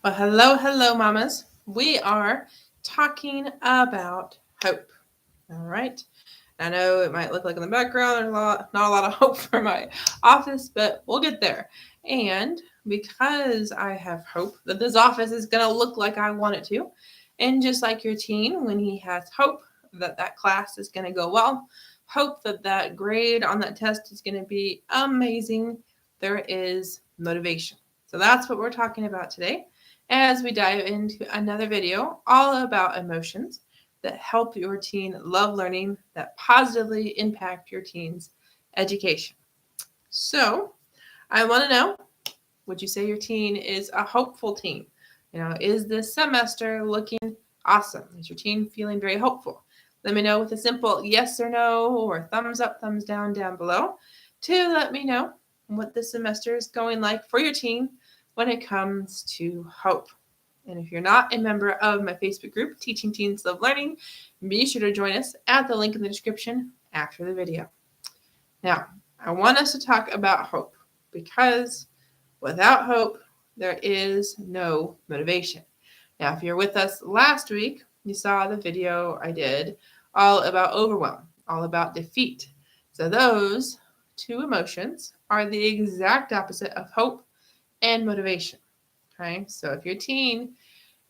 Well, hello, mamas. We are talking about hope. All right. I know it might look like in the background there's not a lot of hope for my office, but we'll get there. And because I have hope that this office is going to look like I want it to, and just like your teen, when he has hope that that class is going to go well, hope that that grade on that test is going to be amazing, there is motivation. So that's what we're talking about today as we dive into another video all about emotions that help your teen love learning that positively impact your teen's education. So, I want to know, would you say your teen is a hopeful teen? Is this semester looking awesome? Is your teen feeling very hopeful? Let me know with a simple yes or no or thumbs up, thumbs down below to let me know what this semester is going like for your teen when it comes to hope. And if you're not a member of my Facebook group, Teaching Teens Love Learning, be sure to join us at the link in the description after the video. Now, I want us to talk about hope because without hope, there is no motivation. Now, if you're with us last week, you saw the video I did all about overwhelm, all about defeat. So those two emotions are the exact opposite of hope and motivation. Okay, so if your teen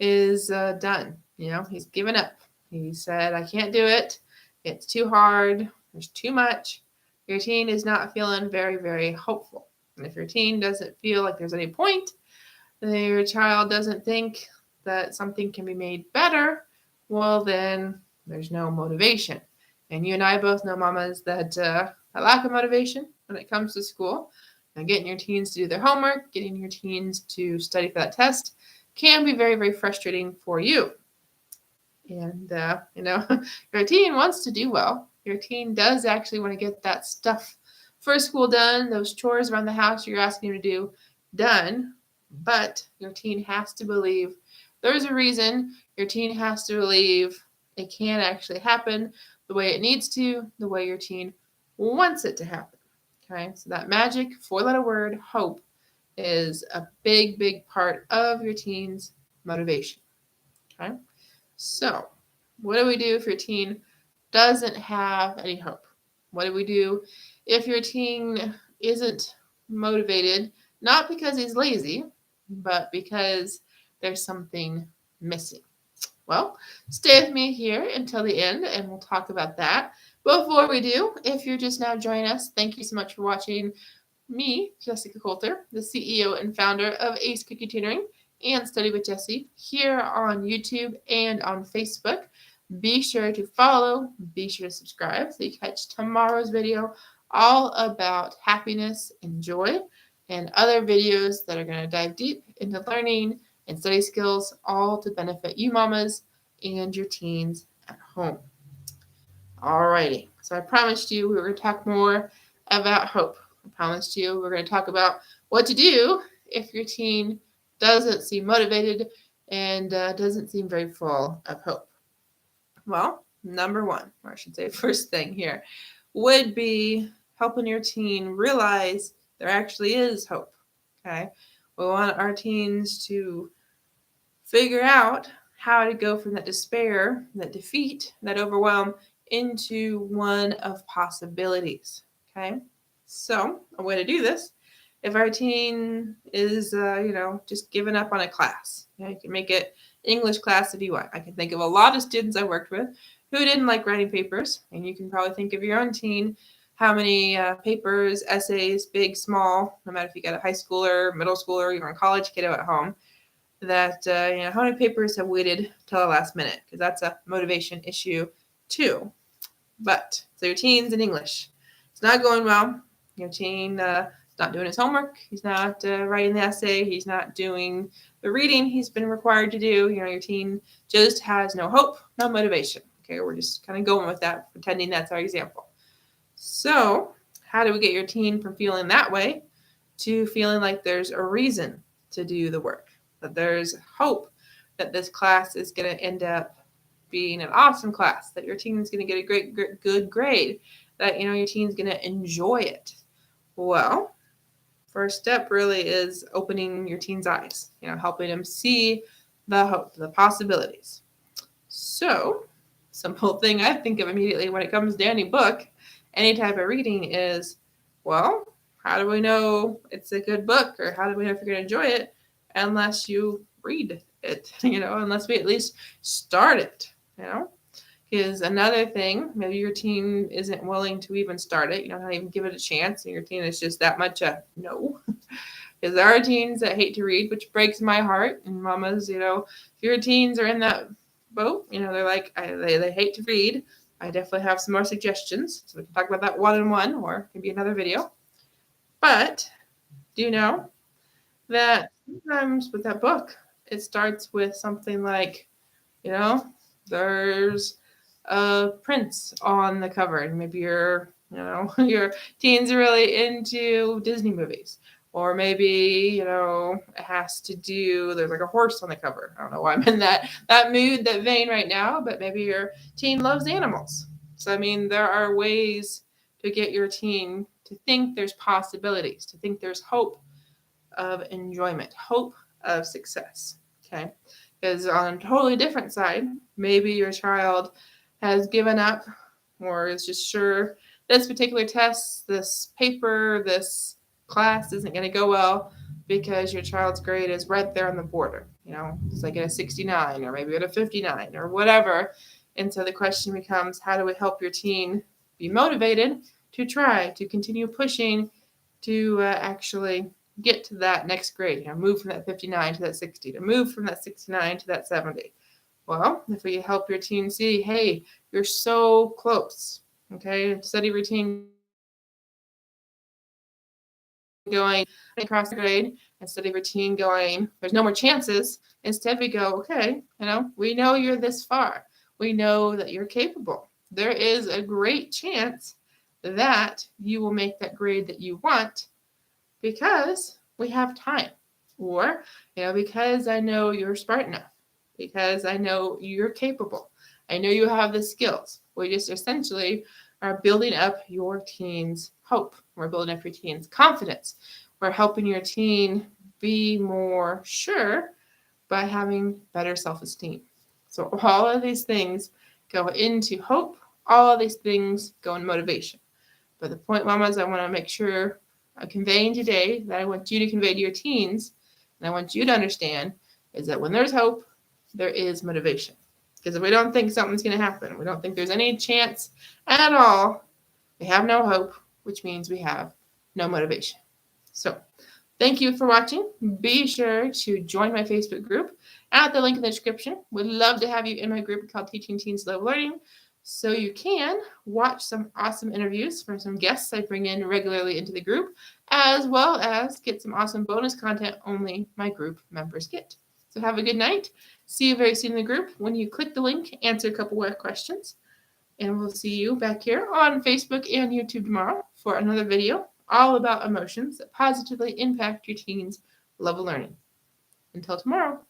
is done, he's given up. He said, I can't do it. It's too hard. There's too much. Your teen is not feeling very, very hopeful. And if your teen doesn't feel like there's any point, your child doesn't think that something can be made better, well, then there's no motivation. And you and I both know, mamas, that a lack of motivation when it comes to school, and getting your teens to do their homework, getting your teens to study for that test can be very, very frustrating for you. And, your teen wants to do well. Your teen does actually want to get that stuff for school done, those chores around the house you're asking him to do done. But your teen has to believe there's a reason. Your teen has to believe it can actually happen the way it needs to, the way your teen wants it to happen. Okay, so that magic four-letter word, hope, is a big, big part of your teen's motivation. Okay, so what do we do if your teen doesn't have any hope? What do we do if your teen isn't motivated, not because he's lazy, but because there's something missing? Well, stay with me here until the end and we'll talk about that. Before we do, if you're just now joining us, thank you so much for watching me, Jessica Coulter, the CEO and founder of Ace Cookie Tutoring and Study with Jessie, here on YouTube and on Facebook. Be sure to follow, be sure to subscribe so you catch tomorrow's video all about happiness and joy and other videos that are going to dive deep into learning and study skills, all to benefit you mamas and your teens at home. Alrighty, so I promised you we were going to talk more about hope. I promised you we're going to talk about what to do if your teen doesn't seem motivated and doesn't seem very full of hope. Well, number one, or I should say first thing here, would be helping your teen realize there actually is hope. Okay, we want our teens to figure out how to go from that despair, that defeat, that overwhelm into one of possibilities. Okay, so a way to do this, if our teen is, just giving up on a class, you can make it English class if you want. I can think of a lot of students I worked with who didn't like writing papers, and you can probably think of your own teen, how many papers, essays, big, small, no matter if you got a high schooler, middle schooler, even a college kiddo at home, that, how many papers have waited till the last minute, because that's a motivation issue too. But, so your teen's in English. It's not going well. Your teen is not doing his homework. He's not writing the essay. He's not doing the reading he's been required to do. Your teen just has no hope, no motivation. Okay, we're just kind of going with that, pretending that's our example. So, how do we get your teen from feeling that way to feeling like there's a reason to do the work? That there's hope that this class is going to end up being an awesome class, that your teen is going to get a good grade, that your teen's going to enjoy it. Well, first step really is opening your teen's eyes, helping them see the hope, the possibilities. So, simple thing I think of immediately when it comes to any book, any type of reading is, well, how do we know it's a good book, or how do we know if you're going to enjoy it unless you read it, unless we at least start it, Is another thing, maybe your teen isn't willing to even start it, not even give it a chance, and your teen is just that much a no. Because there are teens that hate to read, which breaks my heart. And mamas, if your teens are in that boat, they're like, they hate to read. I definitely have some more suggestions. So we can talk about that one-on-one, or it can be another video. But do you know that sometimes with that book, it starts with something like, there's a prince on the cover, and maybe your teens are really into Disney movies, or maybe it has to do, there's like a horse on the cover. I don't know why I'm in that mood, that vein right now, but maybe your teen loves animals. So I mean, there are ways to get your teen to think there's possibilities, to think there's hope of enjoyment, hope of success. Okay, because on a totally different side, maybe your child has given up, or is just sure this particular test, this paper, this class isn't going to go well because your child's grade is right there on the border. It's like at a 69, or maybe at a 59, or whatever. And so the question becomes, how do we help your teen be motivated to try to continue pushing to actually get to that next grade, move from that 59 to that 60, to move from that 69 to that 70. Well, if we help your teen see, hey, you're so close, okay, study routine going across the grade, and study routine going, there's no more chances. Instead, we go, okay, we know you're this far. We know that you're capable. There is a great chance that you will make that grade that you want because we have time, or, because I know you're smart enough, because I know you're capable. I know you have the skills. We just essentially are building up your teen's hope. We're building up your teen's confidence. We're helping your teen be more sure by having better self-esteem. So all of these things go into hope. All of these things go in motivation. But the point, mamas, I want to make sure I'm conveying today, that I want you to convey to your teens, and I want you to understand, is that when there's hope, there is motivation. Because if we don't think something's going to happen, we don't think there's any chance at all, we have no hope, which means we have no motivation. So thank you for watching. Be sure to join my Facebook group at the link in the description. Would love to have you in my group called Teaching Teens Love Learning, so you can watch some awesome interviews from some guests I bring in regularly into the group, as well as get some awesome bonus content only my group members get. So have a good night. See you very soon in the group. When you click the link, answer a couple more questions. And we'll see you back here on Facebook and YouTube tomorrow for another video all about emotions that positively impact your teens' love of learning. Until tomorrow.